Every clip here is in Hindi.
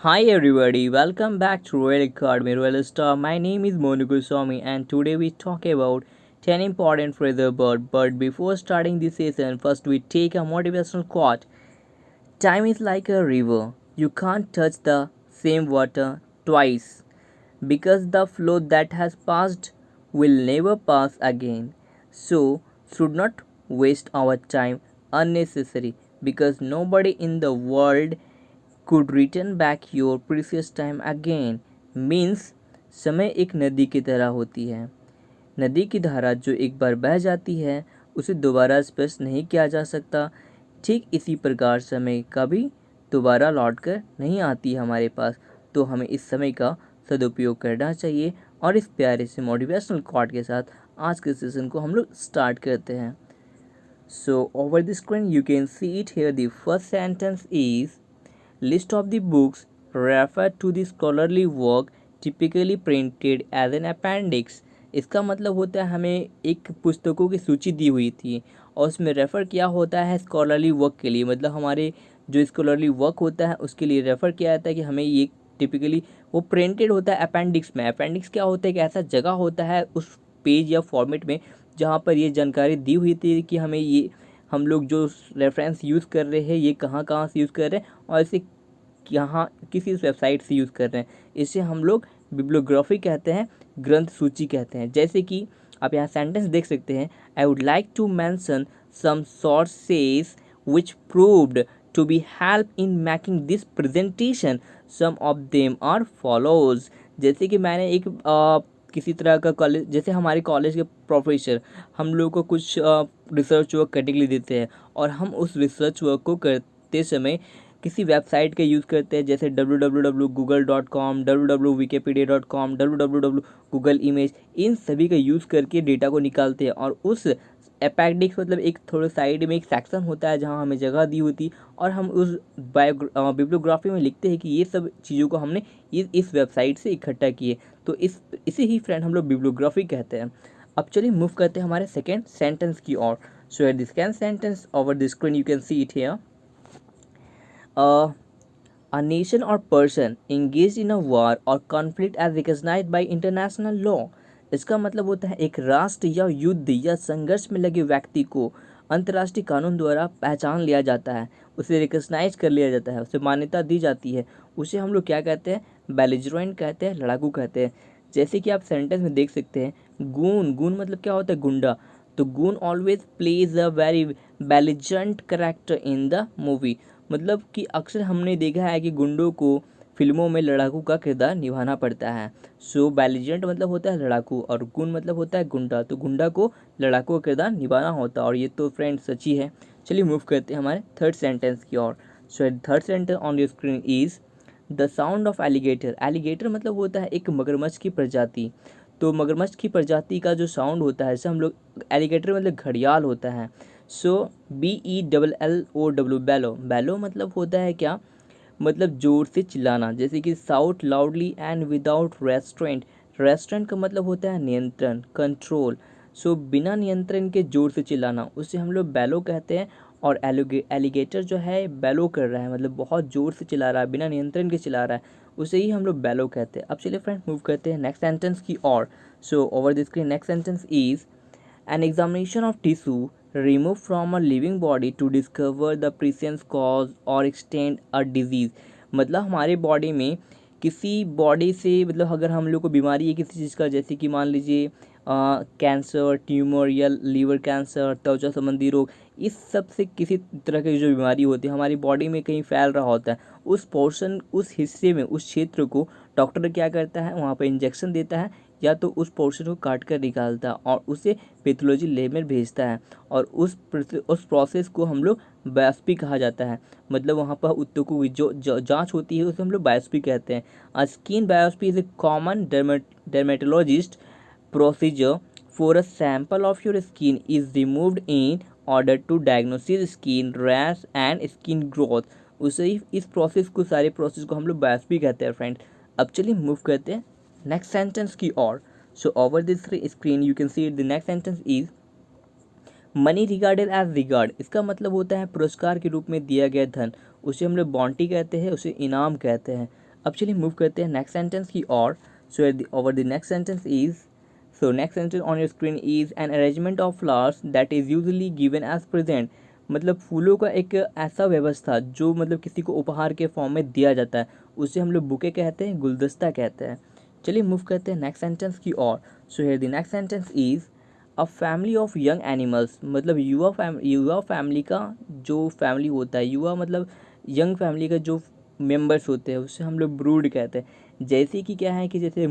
Hi everybody, welcome back to Royal Academy Royal Star. My name is Monu Goswami and today we talk about 10 important phrases but before starting this session, first we take a motivational quote. Time is like a river. You can't touch the same water twice because the flow that has passed will never pass again. So, should not waste our time unnecessary because nobody in the world could return back your precious time again means समय एक नदी की तरह होती है। नदी की धारा जो एक बार बह जाती है उसे दोबारा स्पर्श नहीं किया जा सकता। ठीक इसी प्रकार समय कभी दोबारा लौट कर नहीं आती हमारे पास, तो हमें इस समय का सदुपयोग करना चाहिए। और इस प्यारे से मोटिवेशनल कोट के साथ आज के सेशन को हम लोग स्टार्ट करते हैं। सो over the screen you can see it here. The first sentence is List of the books refer to the scholarly work typically printed as an appendix। इसका मतलब होता है हमें एक पुस्तकों की सूची दी हुई थी और उसमें रेफ़र किया होता है स्कॉलरली वर्क के लिए। मतलब हमारे जो स्कॉलरली वर्क होता है उसके लिए रेफ़र किया जाता है कि हमें ये टिपिकली वो प्रिंटेड होता है अपेंडिक्स में। अपेंडिक्स क्या होता है कि ऐसा जगह होता है उस पेज या फॉर्मेट में जहाँ पर ये जानकारी दी हुई थी कि हमें ये हम लोग जो रेफरेंस यूज़ कर रहे हैं ये कहाँ कहाँ से यूज़ कर रहे हैं और इसे यहाँ किसी वेबसाइट से यूज़ कर रहे हैं। इसे हम लोग बिब्लियोग्राफी कहते हैं, ग्रंथ सूची कहते हैं। जैसे कि आप यहाँ सेंटेंस देख सकते हैं, I would like to mention some sources which proved to be help in making this presentation. Some of them are follows. जैसे कि मैंने एक किसी तरह का कॉलेज, जैसे हमारे कॉलेज के प्रोफेसर हम लोग को कुछ रिसर्च वर्क करने के लिए देते हैं और हम उस रिसर्च वर्क को करते समय किसी वेबसाइट का यूज़ करते हैं, जैसे www.google.com, www.wikipedia.com, www.google इमेज, इन सभी का यूज़ करके डेटा को निकालते हैं। और उस अपेंडिक्स मतलब एक थोड़े साइड में एक सेक्शन होता है जहाँ हमें जगह दी होती और हम उस बिब्लियोग्राफी में लिखते हैं कि ये सब चीज़ों को हमने इस वेबसाइट से इकट्ठा किए। तो इसे ही फ्रेंड हम लोग बिब्लियोग्राफी कहते हैं। अब चलिए मूव करते हैं हमारे सेकेंड सेंटेंस की ओर। So at the second sentence over the screen you can see it here. A nation or person engaged in a war or conflict as recognized by international law। इसका मतलब होता है एक राष्ट्र या युद्ध या संघर्ष में लगे व्यक्ति को अंतर्राष्ट्रीय कानून द्वारा पहचान लिया जाता है, उसे रिकग्नाइज कर लिया जाता है, उसे मान्यता दी जाती है। उसे हम लोग क्या कहते हैं? बेलिजरेंट कहते हैं, लड़ाकू कहते हैं। जैसे कि आप सेंटेंस में देख सकते हैं, गून, गून मतलब क्या होता है? गुंडा। तो goon always plays a very belligerent character in the movie. मतलब कि अक्सर हमने देखा है कि गुंडों को फिल्मों में लड़ाकू का किरदार निभाना पड़ता है। सो बेलिजेंट मतलब होता है लड़ाकू और गुण मतलब होता है गुंडा। तो गुंडा को लड़ाकू का किरदार निभाना होता है और ये तो फ्रेंड सच ही है। चलिए मूव करते हैं हमारे थर्ड सेंटेंस की ओर। So third sentence on your screen is the sound of alligator. Alligator मतलब होता है एक मगरमच्छ की प्रजाति। तो मगरमच्छ की प्रजाति का जो साउंड होता है, जैसे हम लोग एलिगेटर मतलब घड़ियाल होता है। सो BELLO, बैलो। बैलो मतलब होता है क्या? मतलब जोर से चिल्लाना। जैसे कि shout loudly and without restraint. Restraint का मतलब होता है नियंत्रण, कंट्रोल। सो बिना नियंत्रण के जोर से चिल्लाना, उसे हम लोग बैलो कहते हैं। और एलिगेटर जो है बैलो कर रहा है, मतलब बहुत जोर से चिल्ला रहा है, बिना नियंत्रण के चिल्ला रहा है, उसे ही हम लोग बैलो कहते हैं। अब चलिए फ्रेंड मूव करते हैं नेक्स्ट सेंटेंस की ओर। So over the screen next sentence is an examination of tissue removed from a living body to discover the presence, cause or extent a disease। मतलब हमारे बॉडी में किसी बॉडी से, मतलब अगर हम लोग को बीमारी है किसी चीज़ का, जैसे कि मान लीजिए कैंसर, ट्यूमर या लीवर कैंसर, त्वचा संबंधी रोग, इस सब से किसी तरह की जो बीमारी होती है हमारी बॉडी में कहीं फैल रहा होता है, उस पोर्शन, उस हिस्से में, उस क्षेत्र को डॉक्टर क्या करता है? वहाँ पर इंजेक्शन देता है या तो उस पोर्शन को काट कर निकालता है और उसे पैथोलॉजी लैब में भेजता है। और उस प्रोसेस को हम लोग बायोप्सी कहा जाता है। मतलब वहाँ पर ऊतकों की जो जांच होती है उसे हम लोग बायोप्सी कहते हैं। A skin biopsy is a common dermatologist procedure for a sample of your skin is removed in order to diagnose skin rash and skin growth। उसे ही इस प्रोसेस को, सारे प्रोसेस को हम लोग बायोप्सी कहते हैं फ्रेंड। अब चलिए मूव करते हैं नेक्स्ट सेंटेंस की ओर। So over this screen you can see the next sentence is money regarded as regard. इसका मतलब होता है पुरस्कार के रूप में दिया गया धन, उसे हम लोग बॉन्टी कहते हैं, उसे इनाम कहते हैं। अब चलिए मूव करते हैं नेक्स्ट सेंटेंस की ओर. So over the next sentence is, so next sentence on your screen is an arrangement of flowers that is usually given as present. मतलब फूलों का एक ऐसा व्यवस्था जो मतलब किसी को उपहार के फॉर्म में दिया जाता है, उसे हम लोग बुके कहते हैं, गुलदस्ता कहते हैं. चलिए मूव करते हैं नेक्स्ट सेंटेंस की ओर. So here the next sentence is a family of young animals. मतलब युवा फैमिली का जो फैमिली होता है, युवा मतलब यंग फैमिली का जो मेंबर्स होते हैं, उससे हम लोग ब्रूड कहते हैं. जैसे कि क्या है कि जैसे एक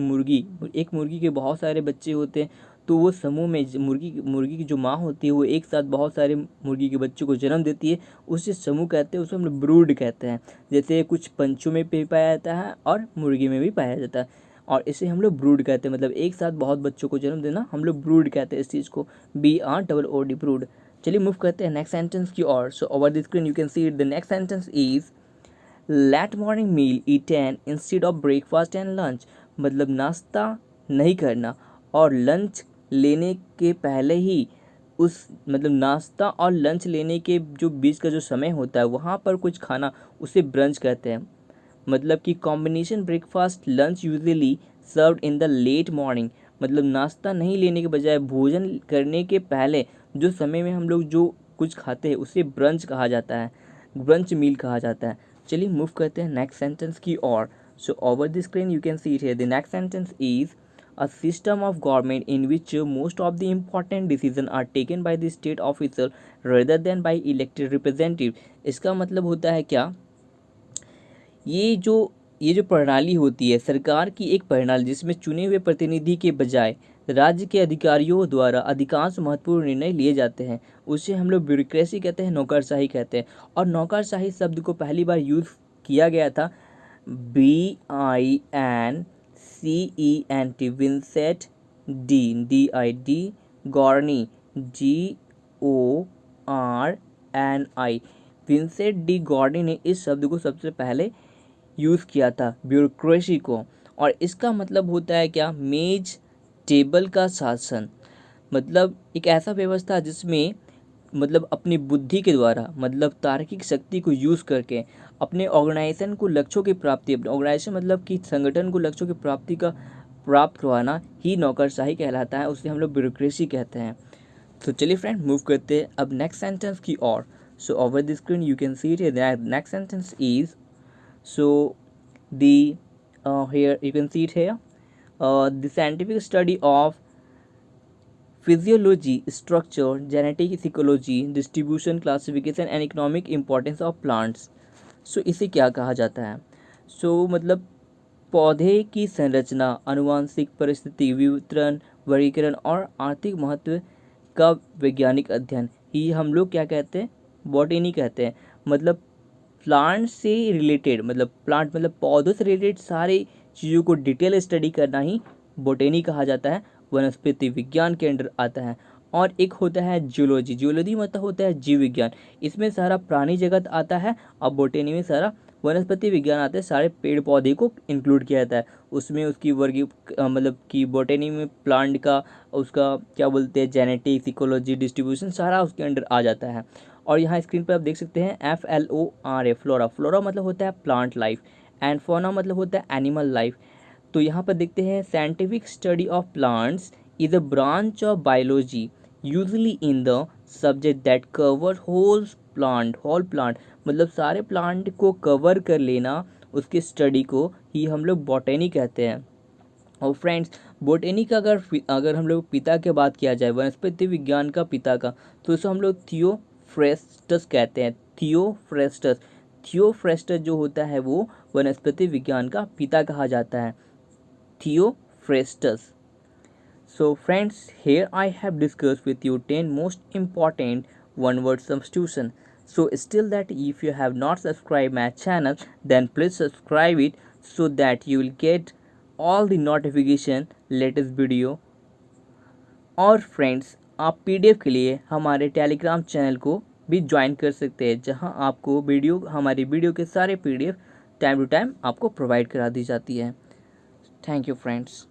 मुर्गी के बहुत सारे बच्चे होते हैं, तो वो समूह में मुर्गी की जो माँ होती है वो एक साथ बहुत सारे मुर्गी के बच्चों को जन्म देती है, उसे समूह कहते हैं, उसे हम लोग ब्रूड कहते हैं. जैसे कुछ पंछियों में भी पाया जाता है और मुर्गी में भी पाया जाता है, और इसे हम लोग ब्रूड कहते हैं. मतलब एक साथ बहुत बच्चों को जन्म देना हम लोग ब्रूड कहते हैं इस चीज़ को, BROOD ब्रूड. चलिए मूव करते हैं नेक्स्ट सेंटेंस की ओर. So over the screen you can see the next sentence is late morning meal eaten instead of breakfast and lunch. मतलब नाश्ता नहीं करना और लंच लेने के पहले ही उस मतलब नाश्ता और लंच लेने के जो बीच का जो समय होता है वहाँ पर कुछ खाना, उसे ब्रंच कहते हैं. मतलब कि combination breakfast lunch usually served in the late morning. मतलब नाश्ता नहीं लेने के बजाय भोजन करने के पहले जो समय में हम लोग जो कुछ खाते हैं उसे ब्रंच कहा जाता है, ब्रंच मील कहा जाता है. चलिए मूव करते हैं नेक्स्ट सेंटेंस की ओर. So over the screen you can see it here. The next sentence is a system of government in which most of the important decisions are taken by the state officer rather than by elected representative. इसका मतलब होता है क्या, ये जो प्रणाली होती है सरकार की, एक प्रणाली जिसमें चुने हुए प्रतिनिधि के बजाय राज्य के अधिकारियों द्वारा अधिकांश महत्वपूर्ण निर्णय लिए जाते हैं, उसे हम लोग ब्यूरोक्रेसी कहते हैं, नौकरशाही कहते हैं. और नौकरशाही शब्द को पहली बार यूज़ किया गया था VINCENT Vincent DID Gorni GORNI. Vincent de Gorni ने इस शब्द को सबसे पहले यूज़ किया था, ब्यूरोक्रेसी को. और इसका मतलब होता है क्या, मेज टेबल का शासन. मतलब एक ऐसा व्यवस्था जिसमें मतलब अपनी बुद्धि के द्वारा, मतलब तार्किक शक्ति को यूज़ करके अपने ऑर्गेनाइजेशन को लक्ष्यों की प्राप्ति, अपने ऑर्गेनाइजेशन मतलब कि संगठन को लक्ष्यों की प्राप्ति का प्राप्त करवाना ही नौकरशाही कहलाता है, उसे हम लोग ब्यूरोक्रेसी कहते हैं. तो चलिए फ्रेंड मूव करते हैं अब नेक्स्ट सेंटेंस की ओर. So over the screen you can see it. Next sentence is, so here you can see it here, the scientific study of physiology, structure, genetic, ecology, distribution, classification and economic importance of plants. So इसे क्या कहा जाता है, so मतलब पौधे की संरचना, आनुवंशिक परिस्थिति, वितरण, वर्गीकरण और आर्थिक महत्व का वैज्ञानिक अध्ययन ही हम लोग क्या कहते हैं, बॉटनी कहते हैं. मतलब प्लांट से रिलेटेड, मतलब प्लांट मतलब पौधों से रिलेटेड सारी चीज़ों को डिटेल स्टडी करना ही बोटेनी कहा जाता है, वनस्पति विज्ञान के अंडर आता है. और एक होता है जियोलॉजी. जियोलॉजी मतलब होता है जीव विज्ञान, इसमें सारा प्राणी जगत आता है. और बोटेनी में सारा वनस्पति विज्ञान आता है, सारे पेड़ पौधे को इंक्लूड किया जाता है उसमें. उसकी मतलब कि बोटेनी में प्लांट का, उसका क्या बोलते हैं, जेनेटिक्स, इकोलॉजी, डिस्ट्रीब्यूशन सारा उसके अंडर आ जाता है. और यहाँ स्क्रीन पर आप देख सकते हैं FLORA, फ्लोरा. फ्लोरा मतलब होता है प्लांट लाइफ, एंड फौना मतलब होता है एनिमल लाइफ. तो यहाँ पर देखते हैं scientific study of plants is a branch of biology usually in the subject that cover whole plant. मतलब सारे प्लांट को कवर कर लेना, उसकी स्टडी को ही हम लोग बॉटनी कहते हैं. और फ्रेंड्स बोटेनी का अगर हम लोग पिता की बात किया जाए, वनस्पति विज्ञान का पिता का, तो इसे हम लोग थियोफ्रेस्टस कहते हैं. थियोफ्रेस्टस जो होता है वो वनस्पति विज्ञान का पिता कहा जाता है, Theophrastus. So friends, here I have discussed with you 10 most important one word substitution. So still that if you have not subscribed my channel, then please subscribe it so that you will get all the notification latest video. और फ्रेंड्स आप PDF के लिए हमारे टेलीग्राम चैनल को भी ज्वाइन कर सकते हैं, जहां आपको हमारी वीडियो के सारे PDF टाइम टू टाइम आपको प्रोवाइड करा दी जाती है. Thank you friends.